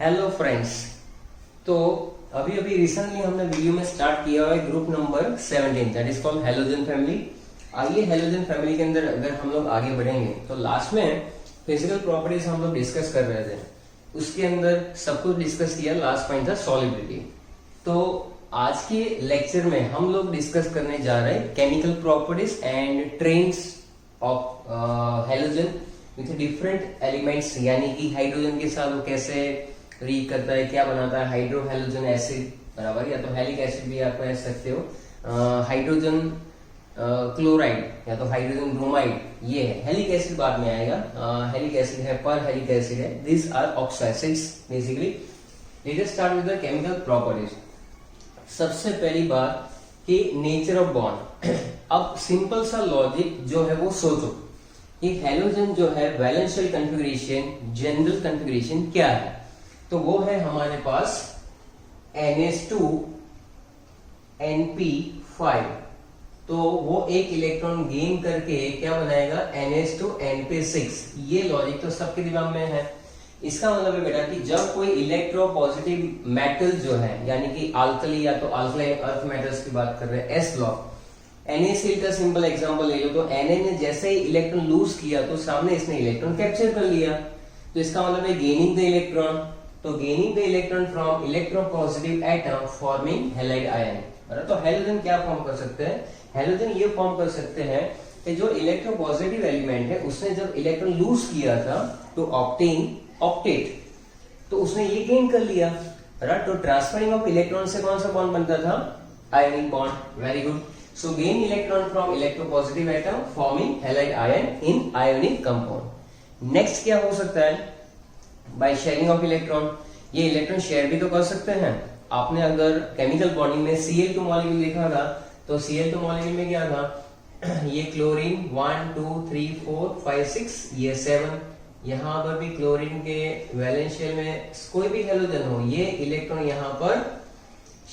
Hello friends. तो अभी अभी रिसेंटली हमने वीडियो में स्टार्ट किया हुआ है group number 17 that is called halogen family. आइए हेलोजन फैमिली के अंदर अगर हम लोग आगे बढ़ेंगे तो लास्ट में फिजिकल प्रॉपर्टीज हम लोग डिस्कस कर रहे थे, उसके अंदर सब कुछ डिस्कस किया। लास्ट पॉइंट था सॉलिबिलिटी। तो आज के लेक्चर में हम लोग डिस्कस करने जा रहे हैं chemical properties and trains of halogen with different elements, यानी कि हाइड्रोजन के साथ वो कैसे रिएक्ट करता है, क्या बनाता है हाइड्रो हेलोजन एसिड बराबर, या तो हेलिक एसिड भी आप कह सकते हो, हाइड्रोजन क्लोराइड या तो हाइड्रोजन ब्रोमाइड, ये है। हेलिक एसिड बाद में आएगा, हेलिक एसिड है, पर हेलिक एसिड है। This are oxo acids basically. Let us start with the chemical properties. सबसे पहली बात कि नेचर ऑफ बॉन्ड। अब सिंपल सा लॉजिक जो है वो सोचो कि हेलोजन जो है वैलेंशियल कॉन्फ़िगरेशन, जनरल कॉन्फ़िगरेशन क्या है? तो वो है हमारे पास NH2 NP5। तो वो एक इलेक्ट्रॉन गेन करके क्या बनाएगा, NH2 NP6। ये लॉजिक तो सबके दिमाग में है। इसका मतलब है बेटा कि जब कोई इलेक्ट्रोपॉजिटिव मेटल जो है, यानी कि अल्कली या तो अल्कलाइन अर्थ मेटल्स की बात कर रहे हैं, एस ब्लॉक, NaCl का सिंपल एग्जांपल ले लो। तो Na ने जैसे ही इलेक्ट्रॉन लूज किया तो सामने इसने इलेक्ट्रॉन कैप्चर कर लिया, तो इसका मतलब है गेनिंग द इलेक्ट्रॉन। तो gaining the electron from electropositive atom forming halide ion. तो हेलोजन क्या फॉर्म कर सकते हैं? हेलोजन ये फॉर्म कर सकते हैं कि जो इलेक्ट्रोपॉजिटिव एलिमेंट है उसने जब इलेक्ट्रॉन लूज किया था तो ऑक्टेन ऑक्टेट, तो उसने ये गेन कर लिया। तो ट्रांसफरिंग ऑफ इलेक्ट्रॉन से कौन सा बॉन्ड बनता था? Ionic bond. Very good. So gain electron from electropositive atom forming halide ion in ionic compound. Next क्या हो सकता है? By sharing of electron। ये इलेक्ट्रॉन शेयर भी तो कर सकते हैं। आपने अगर केमिकल बॉन्डिंग में Cl2 मॉलिक्यूल देखा था तो Cl2 मॉलिक्यूल में क्या था? ये क्लोरीन 1 2 3 4 5 6, ये 7। यहाँ पर भी क्लोरीन के वैलेंशियल में कोई भी हेलोजन हो, ये इलेक्ट्रॉन यहाँ पर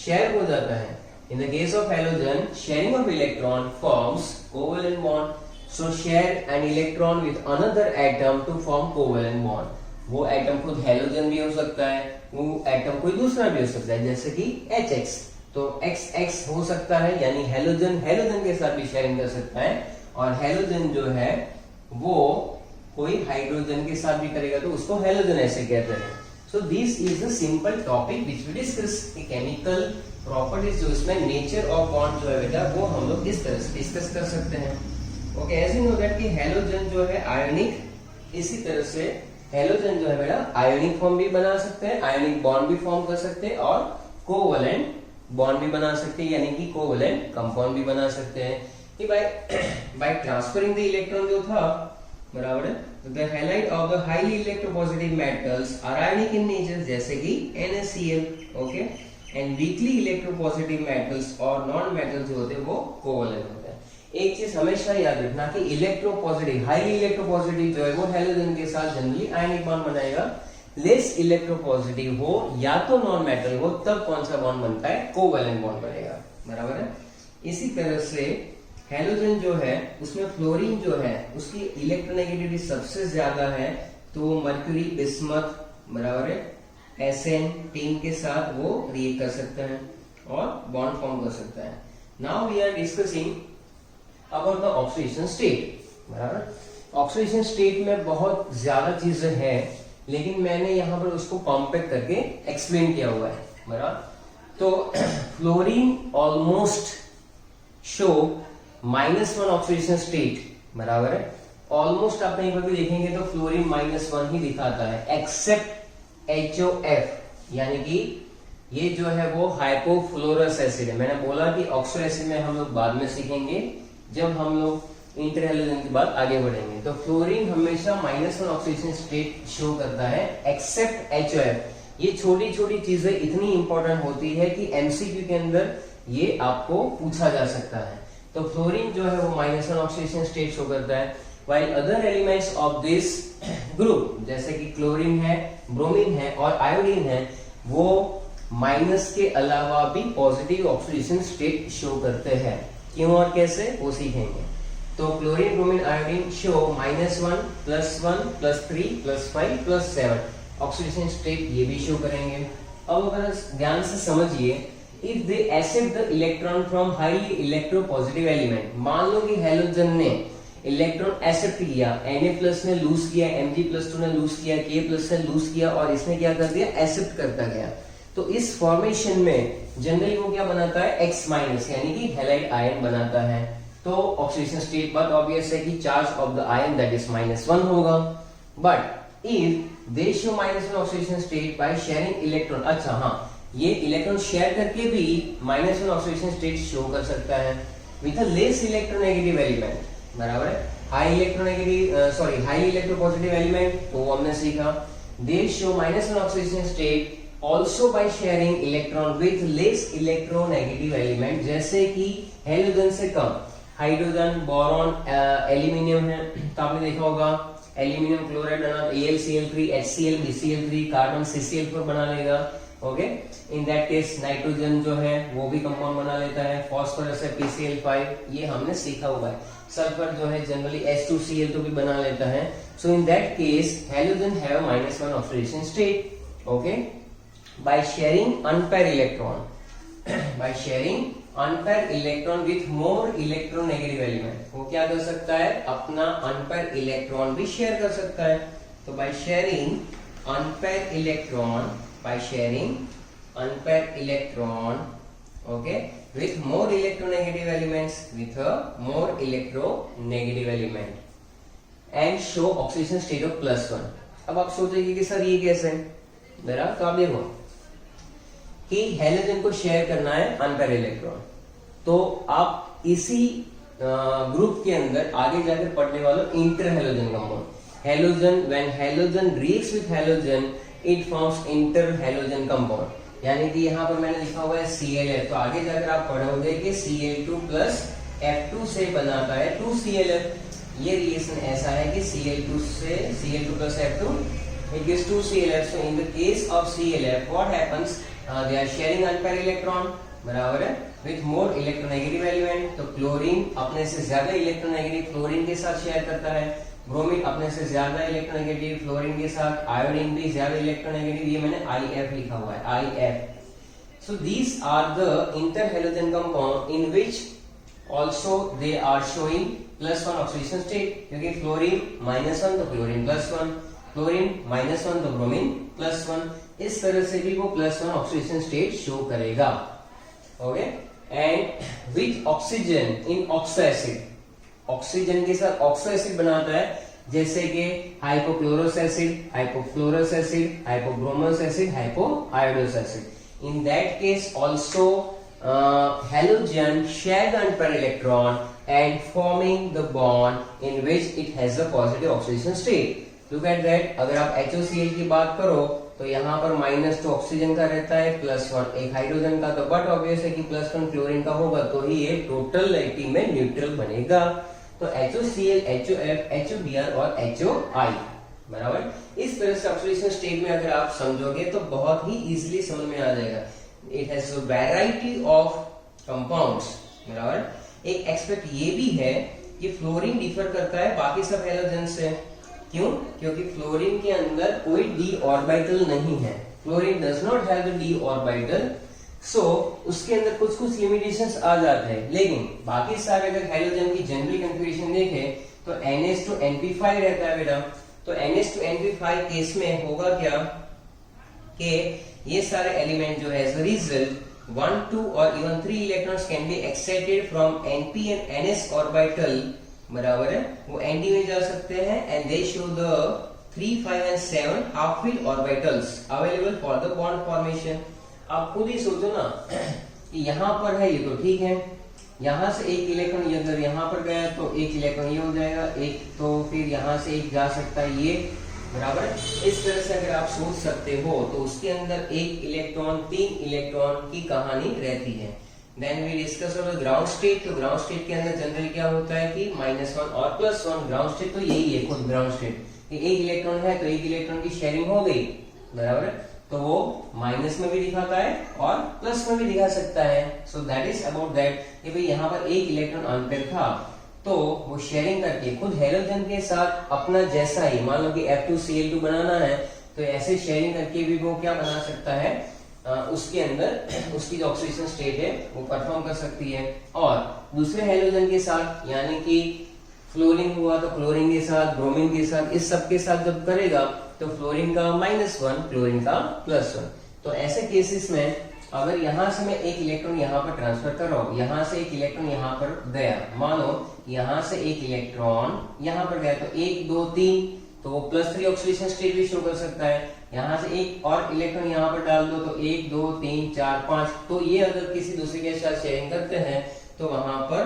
शेयर हो जाता है। In the case of halogen, sharing of electron forms covalent bond. So share an electron with another atom to form covalent bond. वो एटम खुद हेलोजन भी हो सकता है, वो एटम कोई दूसरा भी हो सकता है, जैसे कि HX। तो XX हो सकता है, यानी हेलोजन हेलोजन के साथ भी शेयरिंग कर सकता है। और हेलोजन जो है वो कोई हाइड्रोजन के साथ भी करेगा तो उसको हेलोजन ऐसे कहते हैं। So this is a simple topic which we discuss। Chemical properties जो इसमें नेचर ऑफ बॉन्ड जो है बेटा वो हम लोग इस तरह से डिस्कस कर सकते हैं। Okay, as you know that कि हेलोजन जो है आयोनिक, इसी तरह से हेलोजन जो है बेटा आयोनिक फॉर्म भी बना सकते हैं, आयोनिक बॉन्ड भी फॉर्म कर सकते हैं और कोवलेंट बॉन्ड भी बना सकते हैं, यानी कि कोवलेंट कंपाउंड भी बना सकते हैं। कि बाय ट्रांसफरिंग द इलेक्ट्रॉन जो था बराबर है, the halide of the highly electropositive metals are ionic in nature, जैसे कि NaCl। Okay, and weekly electropositive metals और नॉन मेटल्स जो होते हैं वो कोवलेंट होते हैं। एक चीज हमेशा याद रखना कि इलेक्ट्रोपॉजिटिव, हाईली इलेक्ट्रोपॉजिटिव जो है वो हेलोजन के साथ जनरली आयनिक बॉन्ड बनाएगा। लेस इलेक्ट्रोपॉजिटिव हो या तो नॉन मेटल हो तब कौन सा बॉन्ड बनता है? कोवलेंट बॉन्ड बनेगा। बराबर है। इसी तरह से हेलोजन जो है उसमें फ्लोरीन जो है उसकी इलेक्ट्रोनेगेटिविटी सबसे ज्यादा है, तो मर्क्यूरी बिस्मथ बराबर है SN टीम के साथ वो रिएक्ट कर सकते हैं और बॉन्ड फॉर्म कर सकता है। Now we are discussing about the oxidation state. बराबर, ऑक्सीडेशन स्टेट में बहुत ज्यादा चीजें हैं, लेकिन मैंने यहाँ पर उसको कॉम्पैक्ट करके एक्सप्लेन किया हुआ है। बराबर, तो fluorine almost show -1 oxidation state. बराबर है, ऑलमोस्ट आप कहीं पर भी देखेंगे तो फ्लोरीन -1 ही दिखाता है, एक्सेप्ट HOF, यानी कि ये जो है वो हाइपोफ्लोरस एसिड है। मैंने बोला कि ऑक्सो एसिड में हम लोग बाद में सीखेंगे जब हम लोग इंटरहेलोजन की बात आगे बढ़ेंगे। तो फ्लोरीन हमेशा -1 ऑक्सीडेशन स्टेट शो करता है एक्सेप्ट HOF। ये छोटी छोटी चीजें इतनी इंपॉर्टेंट होती है कि MCQ के अंदर ये आपको पूछा जा सकता है। तो फ्लोरीन जो है वो -1 ऑक्सीडेशन स्टेट शो करता है, while other elements of this group जैसे कि क्लोरीन है, ब्रोमीन है और आयोडीन है, वो माइनस के अलावा भी पॉजिटिव ऑक्सीडेशन स्टेट शो करते हैं। क्यों और कैसे वो सीखेंगे। तो chlorine, bromine, iodine show -1, +1, +3, +5, +7 oxidation state ये भी शो करेंगे। अब अगर ध्यान से समझिए, if they accept the electron from highly electropositive element, मान लो कि हैलोजन ने इलेक्ट्रॉन एक्सेप्ट किया, Na+ ने लूज किया, Mg+2 ने लूज किया, K+ ने लूज किया और इसने क्या कर दिया, एक्सेप्ट करता गया। तो इस फॉर्मेशन में जनरली वो क्या बनाता है, X- यानी कि हैलाइड आयन बनाता है। तो ऑक्सीडेशन स्टेट बहुत ऑब्वियस है कि charge of the ion that is -1 होगा। But if they show -1 oxidation state by sharing electron, अच्छा हाँ, ये इलेक्ट्रॉन शेयर करके भी -1 ऑक्सीडेशन स्टेट शो कर सकता है with a less electronegative element, बराबर है। हाई इलेक्ट्रोपॉजिटिव एलिमेंट, तो वो हमने सीखा, दे show -1 oxidation state also by sharing electron with less electronegative element, जैसे कि हेलोजन से कम, हाइड्रोजन, बोरॉन, एल्यूमिनियम है, तो आपने देखा होगा एल्यूमिनियम क्लोराइड बना AlCl3, HCl, BCl3, carbon CCl4 बना लेगा। Okay, in that case nitrogen जो है वो भी कंपाउंड बना लेता है, फास्फोरस है PCl5, ये हमने सीखा हुआ है। सल्फर जो है जनरली H2Cl2 भी बना लेता है। So in that case halogen have -1 oxidation state. Okay, by sharing unpaired electron, by sharing unpaired electron with more electronegative element, वो क्या कर सकता है, अपना अनपेयर इलेक्ट्रॉन भी शेयर कर सकता है। तो bye sharing unpaired electron, by sharing unpaired electron, okay, with more electronegative elements, with a more electronegative element and show oxidation state of +1। अब आप सोचेंगे कि सर ये कैसे, जरा तो आप देखो कि हैलोजन को शेयर करना है अनपेयर इलेक्ट्रॉन, तो आप इसी ग्रुप के अंदर आगे जाकर पढ़ने वाला inter halogen compound, halogen, when halogen reacts with halogen it forms inter halogen compound, यानी कि यहाँ पर मैंने लिखा हुआ है ClF, तो आगे जाकर आप पढ़ोगे कि Cl2 प्लस F2 से बनाता है 2ClF। ये रिएक्शन ऐसा है कि Cl2 plus F2 it gives 2ClF। so in the case of ClF what happens, they are sharing unpaired electron, बराबर है, with more electronegative element। तो क्लोरीन अपने से ज्यादा इलेक्ट्रोनेगेटिव फ्लोरीन के साथ शेयर करता है, ब्रोमीन अपने से ज्यादा इलेक्ट्रोनेगेटिव फ्लोरीन के साथ, आयोडीन भी ज्यादा इलेक्ट्रोनेगेटिव, ये मैंने IF लिखा हुआ है, IF। So these are the interhalogen compound in which also they are showing +1 oxidation state, क्योंकि फ्लोरीन -1 तो क्लोरीन +1, फ्लोरीन -1 तो ब्रोमीन +1, इस तरह से भी वो +1 ऑक्सीडेशन स्टेट शो करेगा। Okay, and with oxygen in oxo acid, oxygen के साथ ऑक्सो एसिड बनाता है, जैसे कि hypochlorous acid, hypofluorous acid, hypobromous acid, hypoiodous acid. In that case also halogen share the unpaired electron and forming the bond in which it has a positive oxidation state। Look at that, अगर आप HOCl की बात करो तो यहाँ पर -2 oxygen का रहता है, +1 एक हाइड्रोजन का, तो बट ऑब्वियस है कि +1 क्लोरीन का होगा, तो ही ये टोटलिटी में न्यूट्रल बनेगा। तो HOCl, HOF, HOBr और HOI, बराबर। इस तरह से ऑक्सीडेशन स्टेट में अगर आप समझोगे तो बहुत ही इजीली समझ में आ जाएगा। It has a variety of compounds, बराबर। एक एक्सपेक्ट ये भी है कि फ्लोरीन डिफर करता है बाकी सब हैलोजन से, क्यों, क्योंकि फ्लोरीन के अंदर कोई d ऑर्बिटल नहीं है, fluorine does not have the d orbital, so उसके अंदर कुछ कुछ लिमिटेशंस आ जाते हैं। लेकिन बाकी सारे अगर हैलोजन की जनरल कंफिगरेशन देखें तो NH2NP5 रहता है बेटा। तो NH2NP5 केस में होगा क्या कि ये सारे एलिमेंट जो है एज अ रिजल्ट 1, 2 और even 3 electrons can be excited from NP and NS orbital, बराबर है, वो ND में जा सकते हैं, and they show the 3, 5 and 7 half filled orbitals available for the bond formation. आप खुद ही सोचो ना कि यहाँ पर है ये तो ठीक है, यहाँ से एक इलेक्ट्रॉन अगर यहाँ पर गया तो एक इलेक्ट्रॉन ये हो जाएगा, एक तो फिर यहाँ से एक जा सकता है ये, बराबर। इस तरह से अगर आप सोच सकते हो तो उसके अंदर एक इलेक्ट्रॉन 3 इलेक्ट्रॉन की कहानी रहती है। Then we discuss of the ground state. तो ग्राउंड स्टेट के अंदर जनरली क्या होता है कि -1 और +1, ग्राउंड स्टेट तो यही है खुद ग्राउंड स्टेट, एक इलेक्ट्रॉन है तो एक इलेक्ट्रॉन की शेयरिंग हो गई, बराबर, तो वो माइनस में भी दिखाता है और प्लस में भी दिखा सकता है। सो दैट इज अबाउट दैट कि भाई यहाँ पर एक इलेक्ट्रॉन अनपेयर था तो वो शेयरिंग करके खुद हैलोजन के साथ अपना जैसा ही, मान लो कि F2Cl2 बनाना है तो ऐसे शेयरिंग करके भी वो क्या बना सकता है, उसके अंदर उसकी जो ऑक्सीडेशन स्टेट है वो परफॉर्म कर सकती है। और दूसरे हेलोजन के साथ, यानी कि फ्लोरीन हुआ तो क्लोरीन के साथ, ब्रोमीन के साथ, इस सब के साथ जब करेगा तो फ्लोरीन का -1, क्लोरीन का +1। तो ऐसे केसेस में अगर यहां से मैं एक इलेक्ट्रॉन यहां पर ट्रांसफर कर रहा हूं, यहां से एक इलेक्ट्रॉन यहां पर गया, मानो यहां से एक इलेक्ट्रॉन यहां पर गया, तो 1 2 3, तो वो +3 ऑक्सीडेशन स्टेट भी शो कर सकता है। यहां से एक और इलेक्ट्रॉन यहां पर डाल दो तो 1 2 3 4 5, तो ये अगर किसी दूसरे के साथ शेयरिंग करते हैं तो वहां पर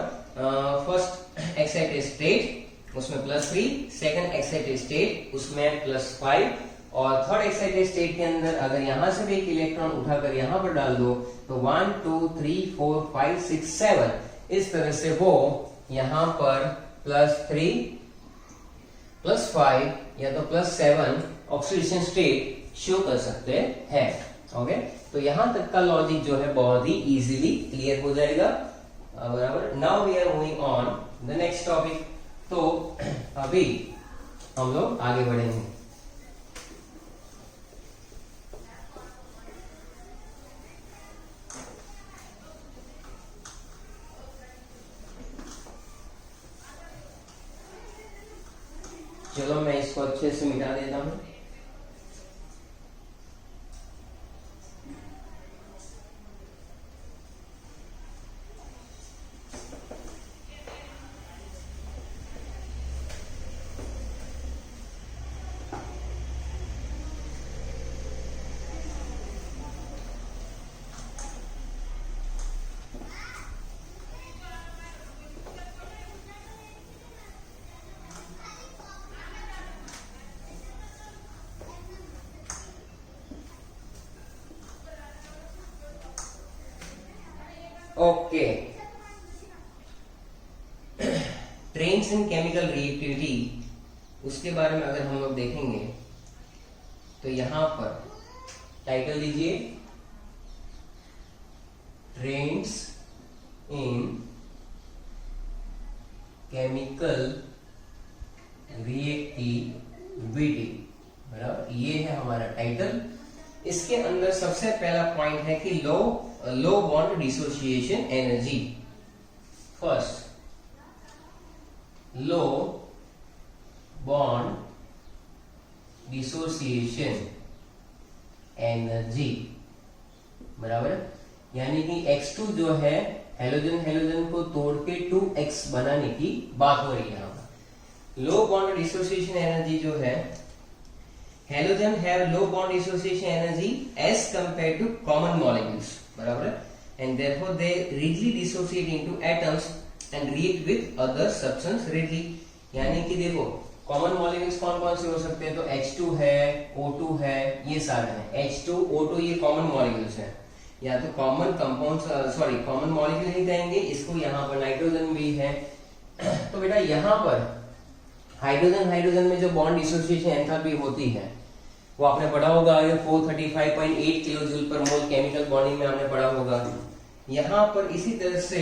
फर्स्ट एक्साइटेड स्टेट उसमें +3, सेकंड एक्साइटेड स्टेट उसमें +5, और थर्ड एक्साइटेड स्टेट के अंदर अगर यहां से भी एक इलेक्ट्रॉन उठाकर यहां पर डाल दो तो 1 2 3 4 5 6 7, इस तरह से वो यहां पर +3 +5 या तो +7 ऑक्सीडेशन स्टेट शो कर सकते हैं। ओके, तो यहां तक का लॉजिक जो है बहुत ही इजीली क्लियर हो जाएगा। बराबर। Now we are moving on the next topic. तो अभी हम लोग आगे बढ़ेंगे। चलो मैं इसको अच्छे से मिटा देता हूं। Okay, trends in chemical reactivity, उसके बारे में अगर हम लोग देखेंगे तो यहां पर टाइटल दीजिए, ट्रेंड्स इन केमिकल रिएक्टिविटी। बराबर, ये है हमारा टाइटल। इसके अंदर सबसे पहला पॉइंट है कि लो बॉन्ड डिसोसिएशन एनर्जी। फर्स्ट, लो बॉन्ड डिसोसिएशन एनर्जी। बराबर, यानी कि X2 जो है हेलोजन को तोड़ के 2X बनाने की बात हो रही है। लो बॉन्ड डिसोसिएशन एनर्जी जो है, halogen have low bond dissociation energy as compared to common molecules, बराबर, and therefore they readily dissociate into atoms and react with other substance readily। यानी कि देखो कॉमन मॉलिक्यूल्स कौन कौन से हो सकते हैं, तो H2 है, O2 है, ये सारे हैं। H2 O2 ये कॉमन मॉलिक्यूल्स हैं, या तो common compounds, sorry common molecule नहीं कहेंगे इसको। यहाँ पर नाइट्रोजन भी है। तो बेटा यहाँ पर हाइड्रोजन में जो बॉन्ड डिसोसिएशन एंथैल्पी होती है वो आपने पढ़ा होगा, 435.8 किलो जूल पर मोल केमिकल बॉन्डिंग में आपने पढ़ा होगा। यहाँ पर इसी तरह से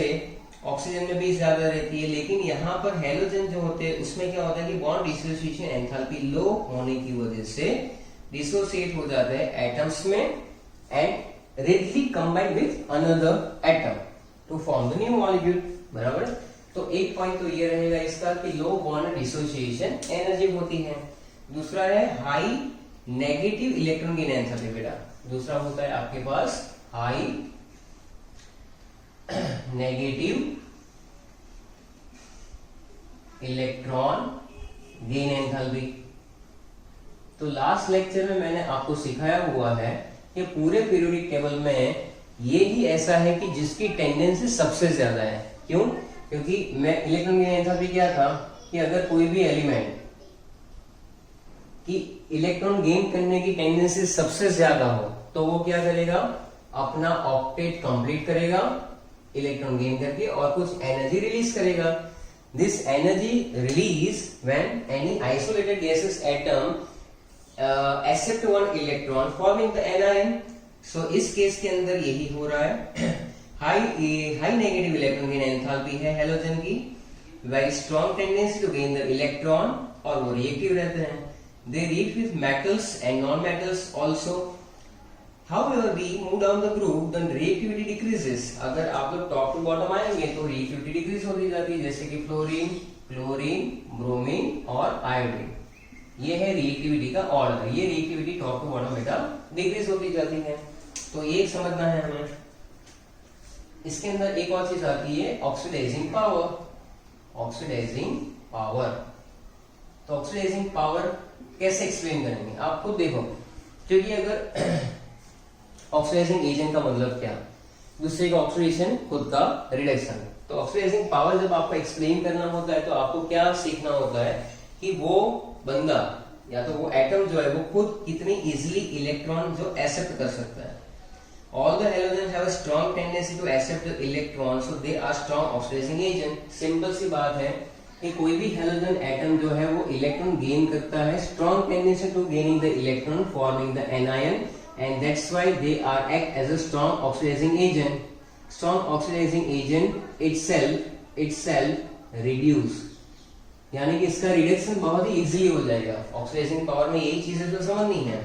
ऑक्सीजन में भी ज्यादा रहती है, लेकिन यहाँ पर हेलोजन जो होते हैं उसमें क्या होता है कि बॉन्ड डिसोसिएशन एंथैल्पी लो होने की वजह से डिसोसिएट हो जाते हैं एटम्स में and readily combine with another atom to form the new molecule। बराबर, तो एक पॉइंट तो ये रहेगा इसका कि लो बॉन्ड डिसोसिएशन एनर्जी होती है। दूसरा है high negative electron gain enthalpy. बेटा दूसरा होता है आपके पास high negative electron gain enthalpy. तो लास्ट लेक्चर में मैंने आपको सिखाया हुआ है कि पूरे पीरियोडिक टेबल में ये ही ऐसा है कि जिसकी टेंडेंसी सबसे ज्यादा है। क्यों? क्योंकि मैं इलेक्ट्रॉन गेन एंथैल्पी क्या था कि अगर कोई भी एलिमेंट की इलेक्ट्रॉन गेन करने की टेंडेंसी सबसे ज्यादा हो तो वो क्या करेगा, अपना ऑक्टेट कंप्लीट करेगा इलेक्ट्रॉन गेन करके और कुछ एनर्जी रिलीज करेगा। This energy release when any isolated gases atom accept one electron forming the anion. So इस केस के अंदर यही हो रहा है। High negative electron gain enthalpy है हेलोजन की, very strong tendency to gain the electron, और वो रिएक्टिव रहते हैं। they react with metals and non-metals also. However, we move down the group, then reactivity decreases. अगर आप लोग टॉप टू बॉटम आएंगे तो reactivity डिक्रीज होती जाती है, जैसे कि फ्लोरीन, क्लोरीन, ब्रोमीन और आयोडीन। ये है रिएक्टिविटी का ऑर्डर। ये रिएक्टिविटी टॉप टू बॉटम बेटा डिक्रीज होती जाती है। तो ये समझना है हमें। इसके अंदर एक और चीज आती है ऑक्सीडाइजिंग पावर। ऑक्सीडाइजिंग पावर, तो ऑक्सीडाइजिंग पावर कैसे एक्सप्लेन करेंगे आप खुद देखो, क्योंकि अगर ऑक्सीडाइजिंग एजेंट का मतलब क्या, दूसरे का ऑक्सीडेशन, खुद का रिडक्शन। तो ऑक्सीडाइजिंग पावर जब आपको एक्सप्लेन करना होता है तो आपको क्या सीखना होता है कि वो बंदा या तो वो एटम जो है वो खुद कितनी इजीली इलेक्ट्रॉन जो एक्सेप्ट कर सकता है। All the halogens have a strong tendency to accept the electrons, so they are strong oxidizing agent. Simple सी बात है कि कोई भी हेलोजन एटम जो है वो इलेक्ट्रॉन गेन करता है, strong tendency to gaining the electron, forming the anion, and that's why they are act as a strong oxidizing agent. Strong oxidizing agent itself reduce, यानी कि इसका रिडक्शन बहुत ही इजीली हो जाएगा। ऑक्सीडाइजिंग पावर में यही चीजें तो समझनी है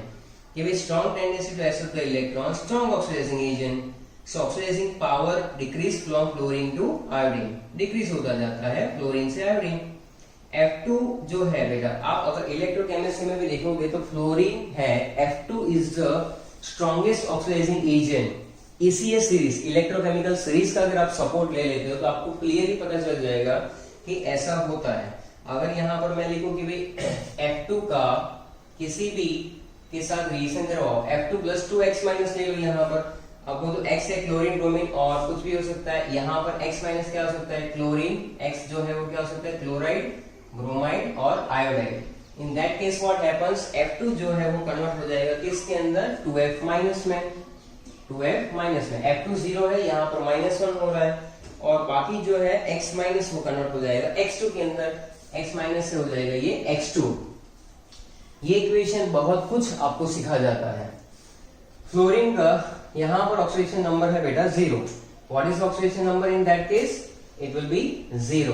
कि भाई strong tendency to accept the electron, strong oxidising agent, so oxidising power decrease from fluorine to iodine, decrease होता जाता है फ्लोरीन से आयोडीन। F2 जो है बेटा, आप अगर इलेक्ट्रोकेमिस्ट्री में भी देखोगे तो फ्लोरीन है, F2 is the strongest oxidising agent. इसी ये सीरीज, इलेक्ट्रोकेमिकल सीरीज का अगर आप सपोर्ट ले लेते हो तो आपको क्लियरली पता चल जाएगा कि ऐसा होता है। अगर यहाँ पर मैं लिखूं कि भाई F2 का किसी भी के साथ रिएक्शन करवाओ, F2 प्लस 2x माइनस ले लो यहाँ पर, अब वो तो x है क्लोरीन ब्रोमीन और कुछ भी हो सकता है। यहाँ पर x माइनस क्या हो सकता है, क्लोरीन, x जो है वो क्या हो सकता है, क्लोराइड, ब्रोमाइड और iodide. In that case what happens, F2 जो है वो कन्वर्ट हो जाएगा किसके अंदर, 2F माइनस में, 2F माइनस में। F2 0 है, यहाँ पर -1 हो रहा है, और बाकी जो है x माइनस वो कन्वर्ट हो जाएगा x2 के अंदर, x माइनस से हो जाएगा ये x2। ये इक्वेशन बहुत कुछ आपको सिखा जाता है। फ्लोरीन का यहाँ पर ऑक्सीडेशन नंबर है बेटा 0। What is oxidation number in that case, it will be 0।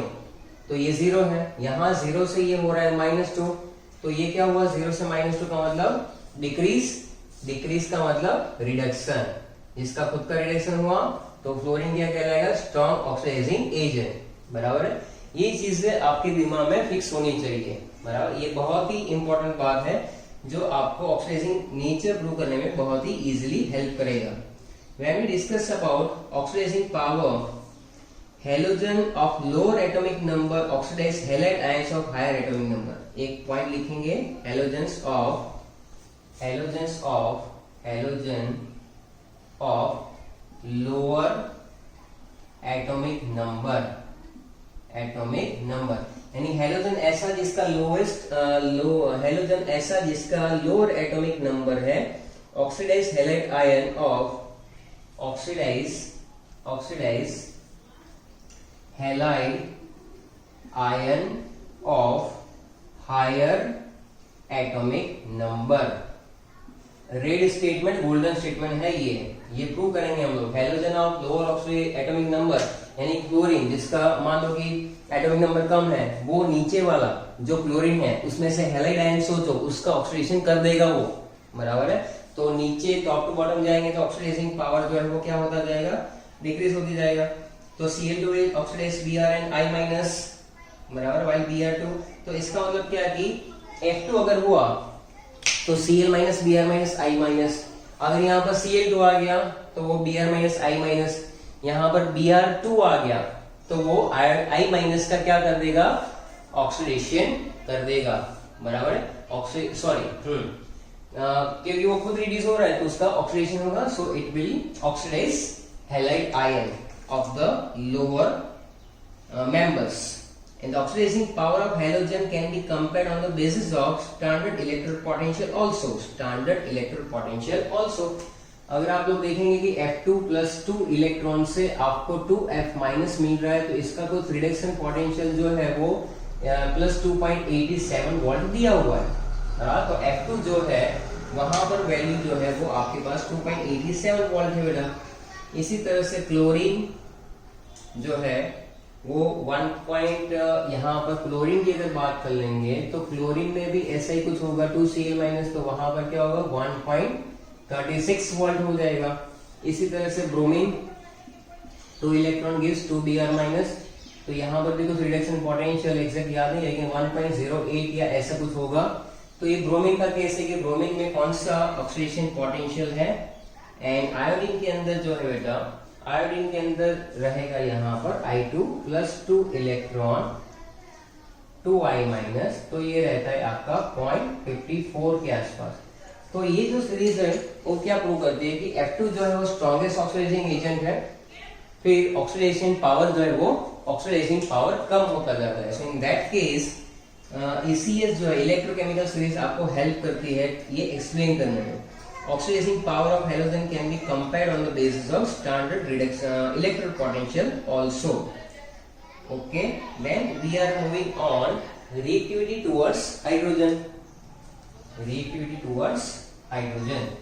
तो ये 0 है, यहाँ 0 से ये हो रहा है -2, तो ये क्या हुआ, 0 से -2 का मतलब डिक्रीज, डिक्रीज का मतलब रिडक्शन। जिसका खुद का रिडक्शन हुआ तो फ्लोरीन क्या कहलाएगा, स्ट्रॉन्ग ऑक्सीडाइजिंग एजेंट। बराबर है, ये चीजें आपके दिमाग में फिक्स होनी चाहिए। बराबर, ये बहुत ही इंपॉर्टेंट बात है जो आपको ऑक्सीडाइजिंग नेचर प्रूव करने में बहुत ही इजीली हेल्प करेगा। When we discuss about oxidizing power, halogen of lower atomic number oxidize halide ions of higher atomic number। एक पॉइंट लिखेंगे, halogen of lower atomic number, यानी हेलोजन ऐसा जिसका लोएस्ट हेलोजन ऐसा जिसका लोअर एटॉमिक नंबर है, oxidise halide ion of oxidise halide ion of higher atomic number. Red statement golden statement है, ये प्रूव करेंगे हम लोग। Halogen of lower atomic number यानी क्लोरीन जिसका मान लो कि एटॉमिक नंबर कम है, वो नीचे वाला जो क्लोरीन है उसमें से हैलाइड आयन सोचो, उसका ऑक्सीडेशन कर देगा वो। बराबर है, तो नीचे टॉप टू बॉटम जाएंगे तो ऑक्सीडाइजिंग पावर जो है वो क्या होता जाएगा, डिक्रीज होती जाएगा। तो Cl2 will oxidize Br and I minus, बराबर, while Br2। तो इसका मतलब क्या कि F2 अगर हुआ तो Cl minus Br minus I minus, अगर यहाँ पर Cl2 आ गया तो वो Br माइनस I माइनस, यहाँ पर Br2 आ गया तो वो I माइनस का क्या कर देगा, ऑक्सीडेशन कर देगा। बराबर है, क्योंकि वो खुद रिड्यूस हो रहा है तो उसका ऑक्सीडेशन होगा, so it will oxidise halide ion of the lower members. And the oxidizing power of halogen can be compared on the basis of standard electrode potential also. Standard electrode potential also. अगर आप लोग देखेंगे कि F2 plus 2 electron से आपको 2F minus मिल रहा है तो इसका कुछ रिडक्शन पोटेंशियल जो है वो प्लस 2.87 वोल्ट दिया हुआ है। तो F2 जो है वहां पर वैल्यू जो है वो आपके पास 2.87 वोल्ट है बेटा। इसी तरह से क्लोरीन जो है वो 1 पॉइंट, यहाँ पर क्लोरीन की अगर बात कर लेंगे तो क्लोरीन में भी ऐसा ही कुछ होगा 2Cl माइनस, तो वहां पर क्या होगा 1.36 वोल्ट हो जाएगा। इसी तरह से bromine 2 electron gives 2 Br minus, तो यहाँ पर भी कुछ रिडक्शन पोटेंशियल एग्जैक्ट याद नहीं, लेकिन 1.08 या ऐसा कुछ होगा। तो ये ब्रोमीन का केस है कि ब्रोमीन में कौन सा ऑक्सीडेशन पोटेंशियल है। एंड आयोडीन के अंदर जो है बेटा, आयोडीन के अंदर रहेगा यहाँ पर I2 plus 2 electron 2I minus, तो ये रहता है आपका 0.54 के आसपास। तो ये जो सीरीज है वो क्या प्रूव करती है कि F2 जो है वो स्ट्रॉन्गेस्ट ऑक्सीडाइजिंग एजेंट है, फिर ऑक्सीडेशन पावर जो है वो ऑक्सीडाइजिंग पावर कम होता जाता है। So in that case ECS जो है इलेक्ट्रोकेमिकल सीरीज आपको हेल्प करती है ये एक्सप्लेन करने में। Oxidizing power of halogen can be compared on the basis of standard reduction electrode potential also. Okay, then we are moving on reactivity towards hydrogen. Reactivity towards hydrogen.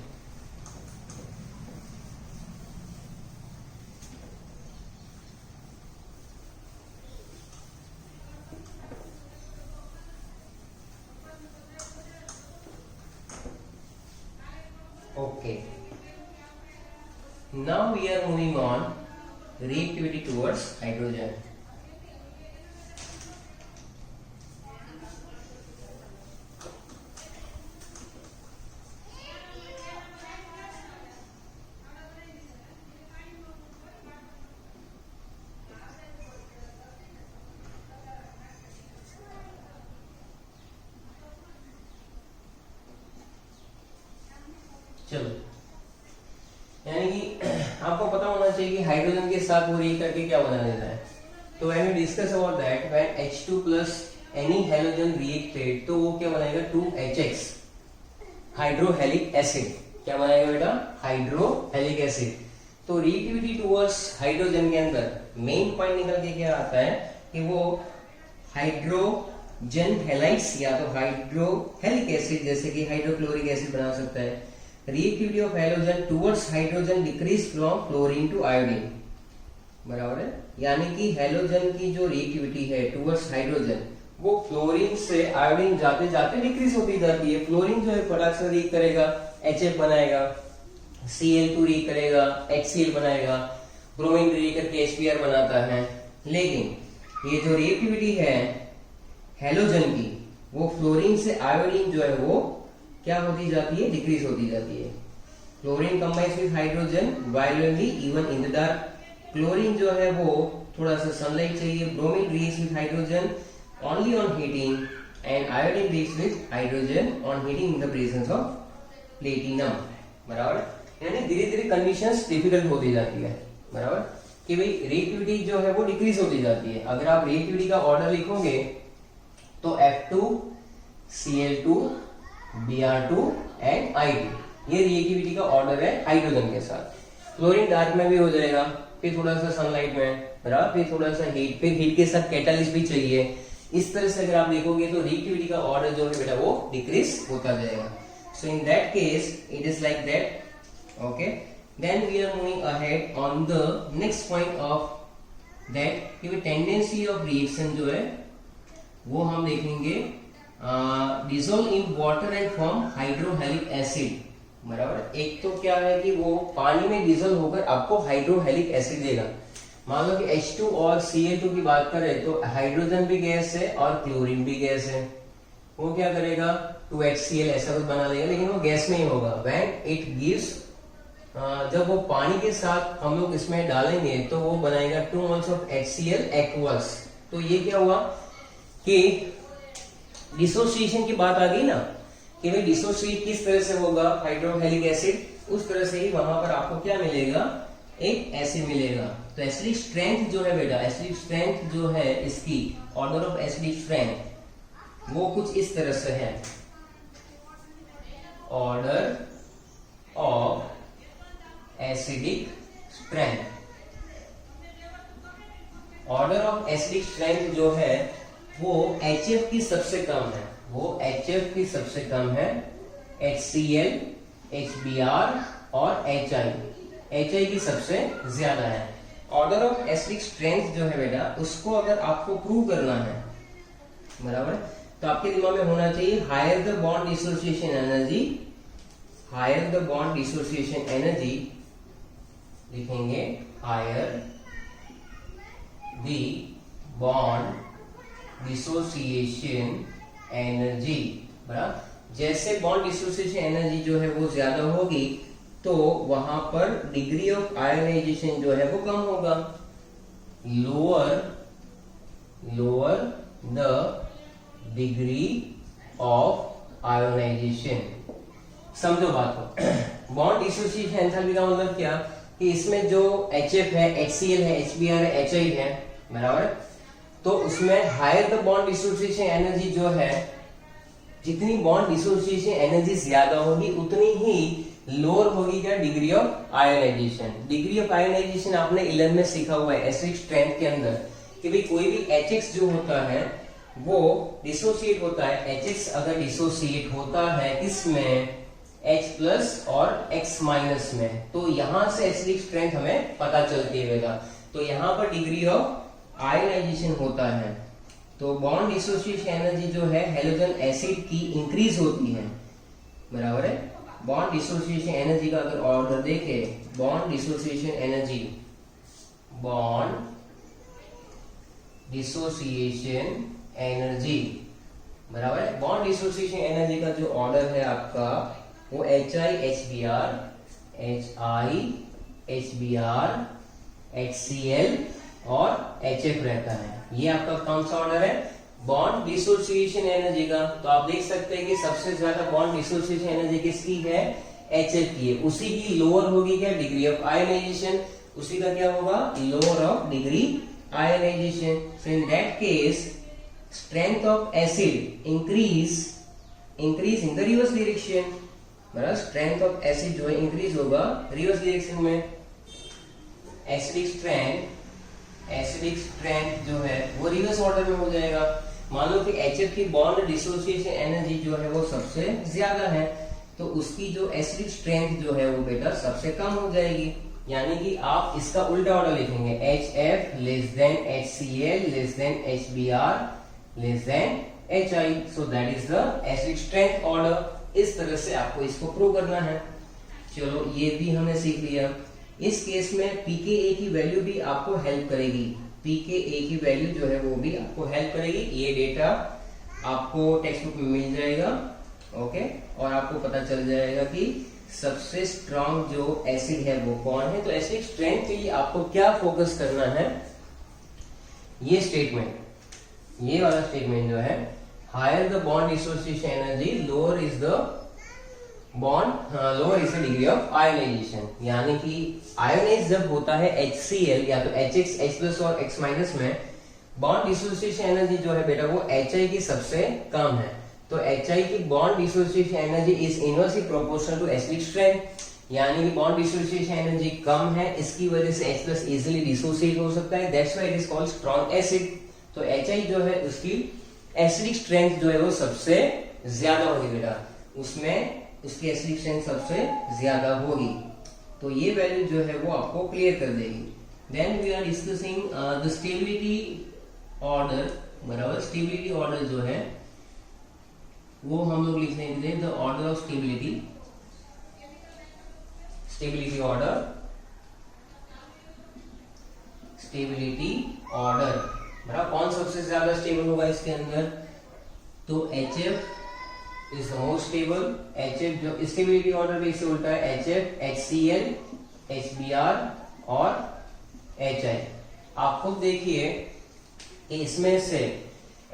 Okay. Now we are moving on reactivity towards hydrogen. चलो, यानी कि आपको पता होना चाहिए कि hydrogen के साथ वो रिएक्ट करके क्या बना देता है। तो when we discuss about that, when H2 plus any halogen reacted, तो वो क्या बनाएगा 2HX हाइड्रोहेलिक एसिड। क्या बनाएगा बेटा? हाइड्रोहेलिक एसिड। तो रिएक्टिविटी टुवर्ड्स हाइड्रोजन के अंदर मेन पॉइंट निकल के क्या आता है कि वो हाइड्रोजन हेलाइड्स या तो हाइड्रोहेलिक एसिड जैसे कि हाइड्रोक्लोरिक एसिड बना सकता है। Reactivity of halogen towards hydrogen decrease from chlorine to iodine, बराबर है। यानी कि हैलोजन की जो रिएक्टिविटी है टुवर्ड्स हाइड्रोजन वो क्लोरीन से आयोडीन जाते जाते डिक्रीज होती जाती है। क्लोरीन जो है फटाक से रिएक्ट करेगा, HF बनाएगा, Cl2 रिएक्ट करेगा, HCl बनाएगा, ब्रोमीन रिएक्ट करके HBr बनाता है। लेकिन ये जो रिएक्टिविटी है हैलोजन की वो फ्लोरीन से आयोडीन जो है वो क्या होती जाती है? डिक्रीज होती जाती है। Chlorine combines with hydrogen violently even in the dark. Chlorine जो है वो थोड़ा सा सनलाइट चाहिए। Bromine reacts with hydrogen only on heating and iodine reacts with hydrogen on heating in the presence of platinum, बराबर। यानी धीरे धीरे कंडीशंस डिफिकल्ट होती जाती है, बराबर, कि भाई रिएक्टिविटी जो है वो डिक्रीज होती जाती है। अगर आप रिएक्टिविटी का ऑर्डर लिखोगे तो F2 Cl2 Br2 and I2 ये रिएक्टिविटी का ऑर्डर है हाइड्रोजन के साथ। क्लोरीन डार्क में भी हो जाएगा, फिर थोड़ा सा सनलाइट में, बराबर, फिर थोड़ा सा हीट, फिर हीट के साथ कैटालिस्ट भी चाहिए। इस तरह से अगर आप देखोगे तो रिएक्टिविटी का ऑर्डर जो है बेटा वो डिक्रीज होता जाएगा। So in that case it is like that. Okay, then we are moving ahead on the next point of that कि टेंडेंसी ऑफ रिएक्शन जो है वो हम देखेंगे dissolve in water and form hydrohalic acid, बराबर। एक तो क्या है कि वो पानी में डिसॉल्व होकर आपको हाइड्रोहेलिक एसिड देगा। मान लो कि H2 और Cl2 की बात करें तो हाइड्रोजन भी गैस है और क्लोरीन भी गैस है। वो क्या करेगा 2HCl ऐसा कुछ बना देगा, लेकिन वो गैस में ही होगा। व्हेन इट गिव्स, जब वो पानी के साथ हम लोग इसमें डालेंगे तो वो बनाएगा 2 moles ऑफ HCl एक्वस। तो ये क्या हुआ कि डिसोसिएशन की बात आ गई ना, कि भाई डिसोसिएट किस तरह से होगा हाइड्रोहेलिक एसिड, उस तरह से ही वहां पर आपको क्या मिलेगा? एक एसिड मिलेगा। तो एसिडिक स्ट्रेंथ जो है बेटा, एसिडिक स्ट्रेंथ जो है इसकी ऑर्डर ऑफ एसिडिक स्ट्रेंथ वो कुछ इस तरह से है। Order of acidic strength, order of acidic strength जो है वो HF की सबसे कम है, वो HF की सबसे कम है। HCl, HBr और HI की सबसे ज्यादा है। ऑर्डर ऑफ एसिडिक स्ट्रेंथ जो है बेटा, उसको अगर आपको प्रूव करना है, बराबर, तो आपके दिमाग में होना चाहिए higher the bond dissociation energy, higher the bond dissociation energy, लिखेंगे higher the bond dissociation energy, बराबर। जैसे बॉन्ड डिसोसिएशन एनर्जी जो है वो ज्यादा होगी तो वहां पर डिग्री ऑफ आयोनाइजेशन जो है वो कम होगा। Lower the degree of ionization, समझो बात को। बॉन्ड डिसोसिएशन एंथैल्पी का मतलब क्या कि इसमें जो HF है, HCl है, HBr है, HI है, बराबर, तो उसमें higher the bond dissociation energy जो है, जितनी बॉन्ड डिसोसिएशन एनर्जी ज्यादा होगी उतनी ही लोअर होगी क्या degree of ionization. Degree of ionization आपने 11 में सीखा हुआ है एसिडिक स्ट्रेंथ के अंदर कि भाई कोई भी HX जो होता है वो डिसोसिएट होता है। HX अगर डिसोसिएट होता है किसमें, H प्लस और X माइनस में, तो यहां से एसिडिक स्ट्रेंथ हमें पता चलती है बेटा। तो यहां पर डिग्री ऑफ आयोनाइजेशन होता है, तो बॉन्ड डिसोसिएशन एनर्जी जो है हैलोजन एसिड की इंक्रीज होती है, बराबर है। बॉन्ड डिसोसिएशन एनर्जी का अगर ऑर्डर देखें, bond dissociation energy, bond dissociation energy, बराबर है। बॉन्ड डिसोसिएशन एनर्जी का जो ऑर्डर है आपका वो HI HBr HCl और HF रहता है। ये आपका कौन सा ऑर्डर है, बॉन्ड डिसोसिएशन एनर्जी का। तो आप देख सकते हैं कि सबसे ज्यादा बॉन्ड डिसोसिएशन एनर्जी किसकी है, HF की है। उसी की लोअर होगी क्या डिग्री ऑफ आयोनाइजेशन, उसी का क्या होगा lower of degree ionization. So in that case strength of acid increase in the reverse direction, बराबर। स्ट्रेंथ ऑफ एसिड जो है इंक्रीज होगा रिवर्स डायरेक्शन में। एसिडिक स्ट्रेंथ जो है वो रिवर्स ऑर्डर में हो जाएगा। मान लो कि HF की बॉन्ड डिसोसिएशन एनर्जी जो है वो सबसे ज्यादा है, तो उसकी जो एसिडिक स्ट्रेंथ जो है वो बेटा सबसे कम हो जाएगी। यानी कि आप इसका उल्टा ऑर्डर लिखेंगे, HF less than HCl less than HBr less than HI, so that is the acidic strength order. इस तरह से आपको इसको प्रूव करना है। चलो ये भी हमने सीख लिया। इस केस में pKa की वैल्यू भी आपको हेल्प करेगी, pKa की वैल्यू जो है वो भी आपको हेल्प करेगी। ये डेटा आपको टेक्स्ट बुक में मिल जाएगा, ओके, और आपको पता चल जाएगा कि सबसे स्ट्रॉन्ग जो एसिड है वो कौन है। तो एसिडिक स्ट्रेंथ के लिए आपको क्या फोकस करना है, ये स्टेटमेंट, ये वाला स्टेटमेंट जो है, higher the bond dissociation energy lower is the bond lower is the degree of ionization. यानी कि आयोनाइज जब होता है HCl या तो HX H प्लस और X माइनस में, बॉन्ड डिसोसिएशन एनर्जी जो है बेटा वो HI की सबसे कम है। तो HI की bond dissociation energy is inversely proportional to acidic strength. यानी कि बॉन्ड डिसोसिएशन एनर्जी कम है, इसकी वजह से H प्लस इजिली डिसोसिएट हो सकता है, that's why it is called strong acid. तो HI जो है उसकी एसिडिक स्ट्रेंथ जो है वो सबसे ज्यादा होगी बेटा, उसमें उसकी एसिडिक स्ट्रेंथ सबसे ज्यादा होगी। तो ये वैल्यू जो है वो आपको क्लियर कर देगी। Then we are discussing the stability order, बराबर। स्टेबिलिटी ऑर्डर जो है वो हम लोग लिख लेंगे the order of stability, stability order, stability order, बराबर। कौन सबसे ज्यादा स्टेबल होगा इसके अंदर, तो HF is the most stable. HF जो स्टेबिलिटी ऑर्डर भी इससे उल्टा है, HF HCl HBr और HI। आप खुद देखिए कि इसमें से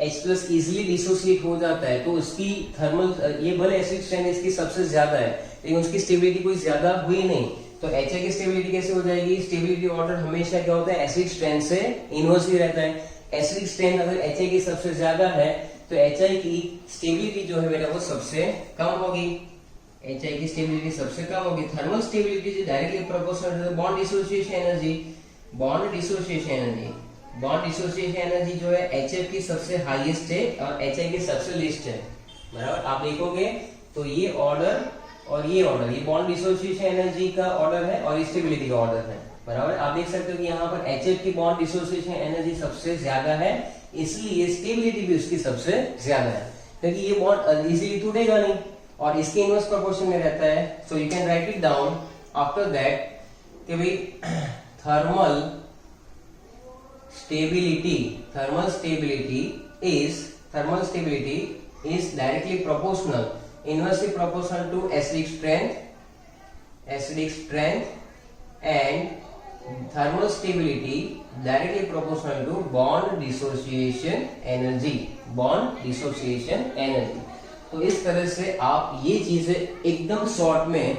H प्लस इजिली डिसोसिएट हो जाता है, तो उसकी थर्मल, ये भले एसिडिक स्ट्रेंथ इसकी सबसे ज्यादा है लेकिन उसकी स्टेबिलिटी कोई ज्यादा हुई नहीं। तो HI की स्टेबिलिटी कैसे हो जाएगी, स्टेबिलिटी ऑर्डर हमेशा क्या होता है एसिडिक स्ट्रेंथ से इनवर्सली रहता है। एसिडिक स्ट्रेंथ अगर HI की सबसे ज्यादा है तो HI की स्टेबिलिटी जो है बेटा वो सबसे कम होगी, HI की स्टेबिलिटी सबसे कम होगी। Thermal stability directly proportional to bond dissociation energy. Bond dissociation energy, bond dissociation energy जो है HF की सबसे हाईएस्ट है और HI की सबसे लीस्ट है, बराबर। आप देखोगे तो ये ऑर्डर और ये ऑर्डर, ये बॉन्ड डिसोसिएशन एनर्जी का ऑर्डर है और स्टेबिलिटी का ऑर्डर है, बराबर। आप देख सकते हो कि यहाँ पर HF की बॉन्ड डिसोसिएशन एनर्जी सबसे ज्यादा है, इसलिए स्टेबिलिटी भी उसकी सबसे ज्यादा है, क्योंकि ये बॉन्ड इजीली टूटेगा नहीं और इसके इनवर्स प्रोपोर्शन में रहता है। So you can write it down after that कि भाई thermal stability is directly proportional, inversely proportional to acidic strength and thermal stability directly proportional to bond dissociation energy। तो इस तरह से आप ये चीजें एकदम शॉर्ट में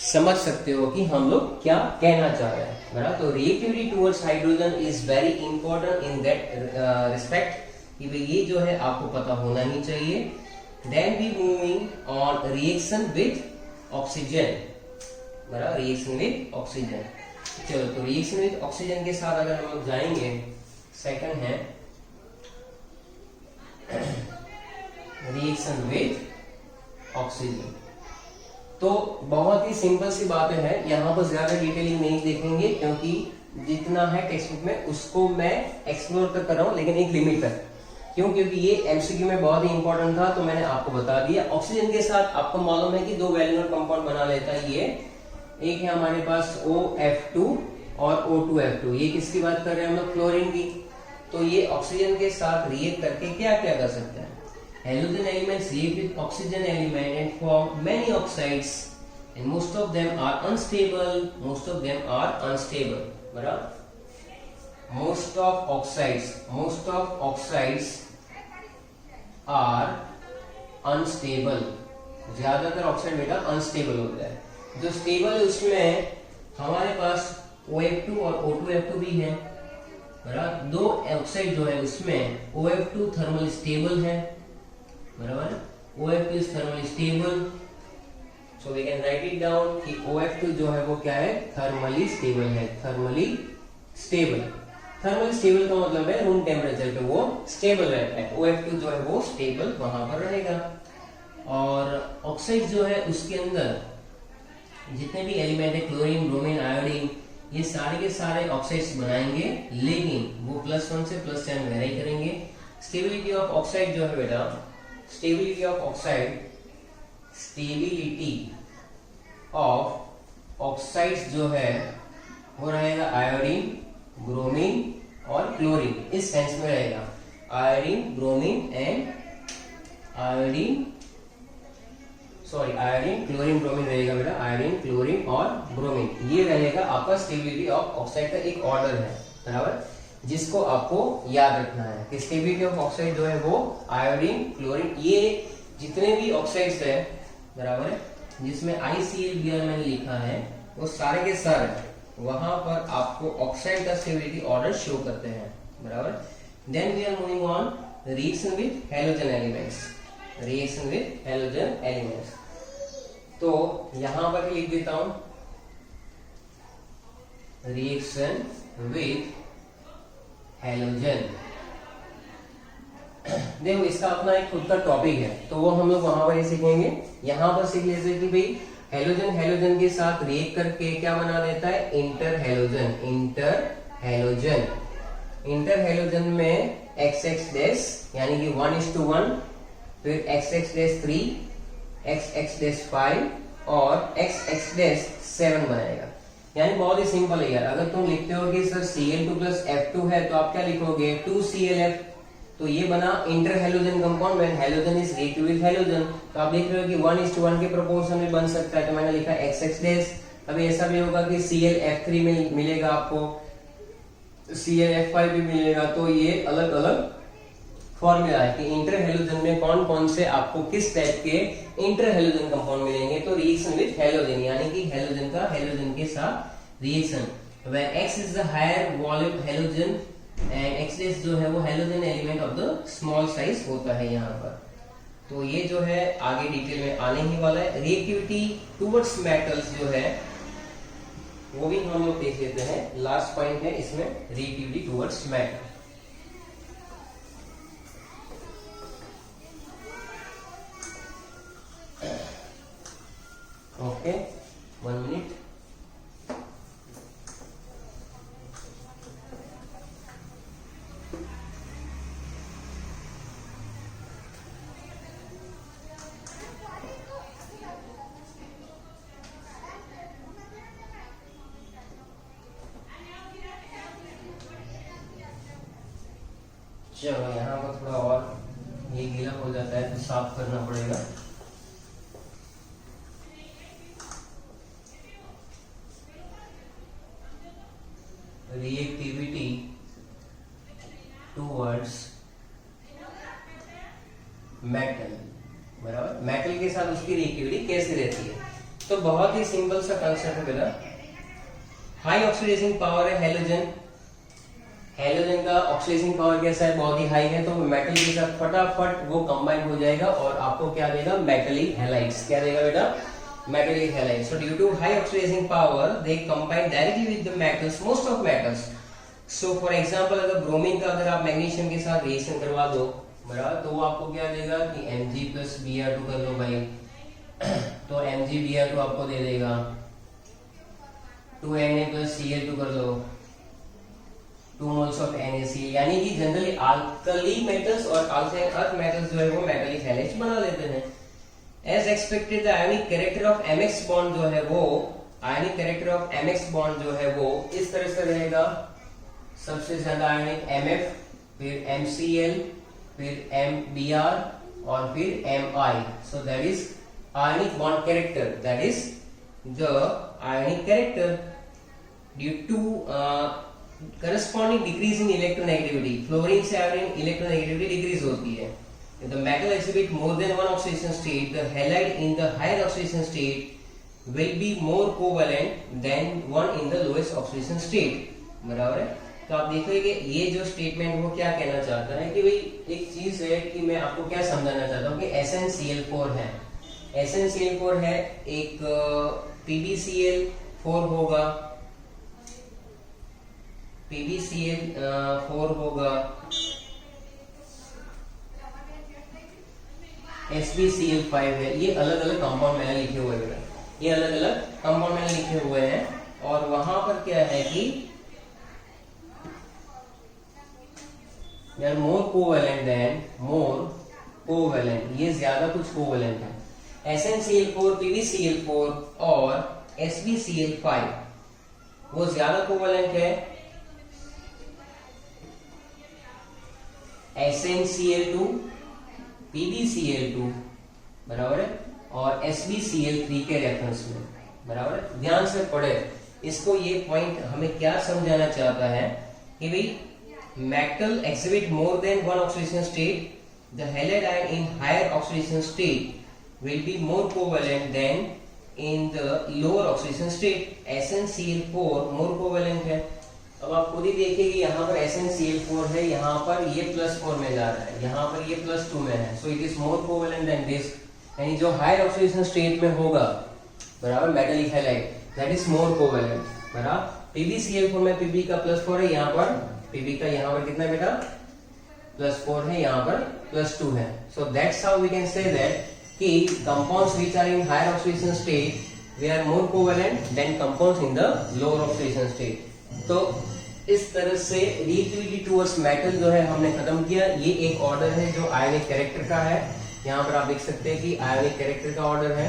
समझ सकते हो कि हम लोग क्या कहना चाह रहे हैं, बराबर। तो reactivity towards hydrogen is very important in that respect, कि भाई ये जो है आपको पता होना ही चाहिए। Then we moving on reaction with oxygen, बराबर, रिएक्शन विथ ऑक्सीजन। चलो, तो रिएक्शन विथ ऑक्सीजन के साथ अगर हम लोग जाएंगे, सेकंड है रिएक्शन विथ ऑक्सीजन। तो बहुत ही सिंपल सी बातें हैं, यहाँ पर ज्यादा डिटेलिंग नहीं देखेंगे, क्योंकि जितना है टेक्स्ट बुक में उसको मैं एक्सप्लोर तो कर रहा हूँ, लेकिन एक लिमिट तक। क्यों? क्योंकि ये एमसीक्यू में बहुत ही इंपॉर्टेंट था, तो मैंने आपको बता दिया। ऑक्सीजन के साथ आपको मालूम है कि दो वैल्यूनर कंपाउंड बना लेता है ये, एक है हमारे पास OF2 और O2F2। ये किसकी बात कर रहे हैं हम लोग? क्लोरीन की। तो ये ऑक्सीजन के साथ रिएक्ट करके क्या क्या कर सकते हैं? Halogen elements react with oxygen element and form many oxides, and most of them are unstable. बराबर? Most of oxides are unstable। ज्यादातर ऑक्साइड बेटा अनस्टेबल होता है। जो स्टेबल है उसमें हमारे पास OF2 और O2F2 भी है, बराबर। दो ऑक्साइड जो है उसमें OF2 थर्मल स्टेबल है, बराबर। OF2 इज thermally stable, so we can write it down कि OF2 जो है वो क्या है? थर्मली स्टेबल है। थर्मली स्टेबल का मतलब है रूम टेम्परेचर पे वो स्टेबल रहता है। OF2 जो है वो स्टेबल वहां पर रहेगा। और ऑक्साइड जो है उसके अंदर जितने भी एलिमेंट है, क्लोरीन, ब्रोमीन, आयोडीन, ये सारे के सारे ऑक्साइड्स बनाएंगे, लेकिन वो +1 से +10 वेरी करेंगे। स्टेबिलिटी ऑफ ऑक्साइड जो है बेटा, स्टेबिलिटी ऑफ ऑक्साइड्स जो है वो रहेगा आयोडीन, ब्रोमीन और क्लोरीन, इस सेंस में रहेगा। Iodine, bromine and iodine, chlorine, bromine रहेगा बेटा। आयोडीन, क्लोरीन और ब्रोमीन, ये रहेगा आपका स्टेबिलिटी ऑफ ऑक्साइड का एक ऑर्डर है, बराबर, जिसको आपको याद रखना है कि स्टेबिलिटी ऑफ ऑक्साइड जो है वो आयोडीन, क्लोरीन, ये जितने भी ऑक्साइड्स है, बराबर है, जिसमें ICl मैंने लिखा है, वो सारे के सारे वहां पर आपको ऑक्साइड का स्टेबिलिटी ऑर्डर शो करते हैं, बराबर। Then we are moving on reaction with halogen elements. तो यहां पर लिख देता हूं रिएक्शन विथ हैलोजन। देखो, इसका अपना एक खुद का टॉपिक है, तो वो हम लोग वहां पर ही सीखेंगे। यहां पर सीख लेते कि भाई हैलोजन के साथ रिएक्ट करके क्या बना देता है? इंटर हैलोजन में XX- यानी कि 1:1, फिर XX-3, XX-5 और XX-7 बनाएगा। यानी बहुत ही सिंपल है यार। अगर तुम लिखते हो कि सर Cl2+F2 है, तो आप क्या लिखोगे? 2ClF। तो ये बना इंटर हैलोजन कंपाउंड में halogen is react with halogen. तो आप देख रहे हो कि 1:1 के प्रोपोर्शन में बन सकता है, तो मैंने लिखा XX-। अभी ऐसा भी होगा कि ClF3 में मिलेगा आपको, ClF5 भी मिलेगा। तो ये अलग अलग फॉर्मूला है कि इंटर हैलोजन में कौन कौन से आपको किस टाइप के इंटर हैलोजन कंपाउंड मिलेंगे। तो रिएक्शन विद हैलोजन, यानी कि हैलोजन के साथ reaction, where X is the higher volume halogen and X- जो है वो halogen element of the small size होता है यहाँ पर। तो ये जो है आगे डिटेल में आने ही वाला है। रिएक्टिविटी टुवर्ड्स मेटल्स जो है वो भी हम लोग देख लेते हैं। लास्ट पॉइंट है इसमें reactivity towards metal. Okay, 1 minute. चलो यहाँ पर थोड़ा और ये गीला हो जाता है तो साफ करना पड़ेगा। रिएक्टिविटी टूवर्ड्स मेटल, बराबर। मेटल के साथ उसकी रिएक्टिविटी कैसे रहती है? तो बहुत ही सिंपल सा कंसेप्ट है बेटा। हाई ऑक्सीडाइजिंग पावर है हेलोजन, हेलोजन का ऑक्सीडाइजिंग पावर कैसा है? बहुत ही हाई है, तो मेटल के साथ फटाफट वो कंबाइन हो जाएगा और आपको क्या देगा? Metallic halides. क्या देगा बेटा? Metallic halides. So due to high oxidizing power they combine directly with the metals, most of metals. So for example अगर ब्रोमीन का अगर आप मैग्नीशियम के साथ रिएक्शन करवा दो, बराबर, तो वो आपको क्या देगा कि Mg प्लस Br2 कर लो भाई, तो Mg Br2 आपको दे देगा 2Na प्लस Cl2 कर लो, 2 मोल्स ऑफ NaCl। यानी कि जनरली अल्कली मेटल्स और अर्थ मेटल्स जो है वो मेटलिक हैलाइड्स बना लेते हैं। As expected the ionic character of Mx bond जो है वो, ionic character of Mx bond जो है वो इस तरह से रहेगा। सबसे ज्यादा आयनिक Mf, फिर MCl, फिर MBr और फिर Mi। So that is ionic bond character, that is the ionic character due to corresponding decrease in electronegativity। Fluorine से आयोडीन इलेक्ट्रोनेगेटिविटी डिक्रीज होती है। If the metal exhibit more than one oxidation state, the halide in the higher oxidation state will be more covalent than one in the lowest oxidation state। बराबर है। तो आप देखोगे कि ये जो स्टेटमेंट वो क्या कहना चाहता है कि भाई एक चीज है कि मैं आपको क्या समझाना चाहता हूँ कि SnCl4 है, SnCl4 है, एक PbCl4 होगा, PbCl4 होगा, SbCl5 है। ये अलग अलग कंपाउंड मैंने लिखे हुए हैं, ये अलग अलग कंपाउंड मैंने लिखे हुए हैं। और वहां पर क्या है कि यार मोर कोवेलेंट देन मोर कोवेलेंट, ये ज्यादा कुछ कोवेलेंट है। SnCl4, PbCl4 और SbCl5 वो ज्यादा कोवेलेंट है SnCl2, PbCl2, बराबर है, और SbCl3 के रेफरेंस में, बराबर है। ध्यान से पढ़े इसको। ये पॉइंट हमें क्या समझाना चाहता है कि भाई metal exhibit more than one oxidation state, the halide ion in higher oxidation state will be more covalent than in the lower oxidation state। SnCl4 more covalent है। अब आप खुद ही देखिए कि यहाँ पर SnCl4 है, यहाँ पर ये +4 में जा रहा है, यहाँ पर ये +2 में है। So it is more covalent than this, यानी जो हायर ऑक्सीडेशन स्टेट में होगा, बराबर, metallic halide, that is more covalent, बराबर। PbCl4 में Pb का +4 है, यहाँ पर Pb का यहाँ पर कितना है बेटा? +4 है, यहाँ पर +2 है। So that's how we can say that कि compounds which are in higher oxidation state they are more covalent than compounds in the lower oxidation state. तो इस तरह से रिएक्टिविटी टुवर्ड्स मेटल जो है हमने खत्म किया। ये एक ऑर्डर है जो आयनिक कैरेक्टर का है, यहाँ पर आप देख सकते हैं कि आयनिक कैरेक्टर का ऑर्डर है।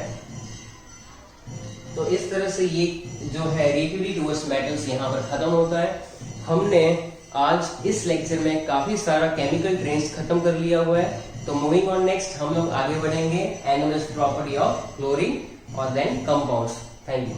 तो इस तरह से ये जो है रिएक्टिविटी टुवर्ड्स मेटल्स यहाँ पर खत्म होता है। हमने आज इस लेक्चर में काफी सारा केमिकल ट्रेंड्स खत्म कर लिया हुआ है। तो मूविंग ऑन नेक्स्ट हम लोग आगे बढ़ेंगे एनालिसिस प्रॉपर्टी ऑफ क्लोरीन और देन कंपाउंड्स। Thank you.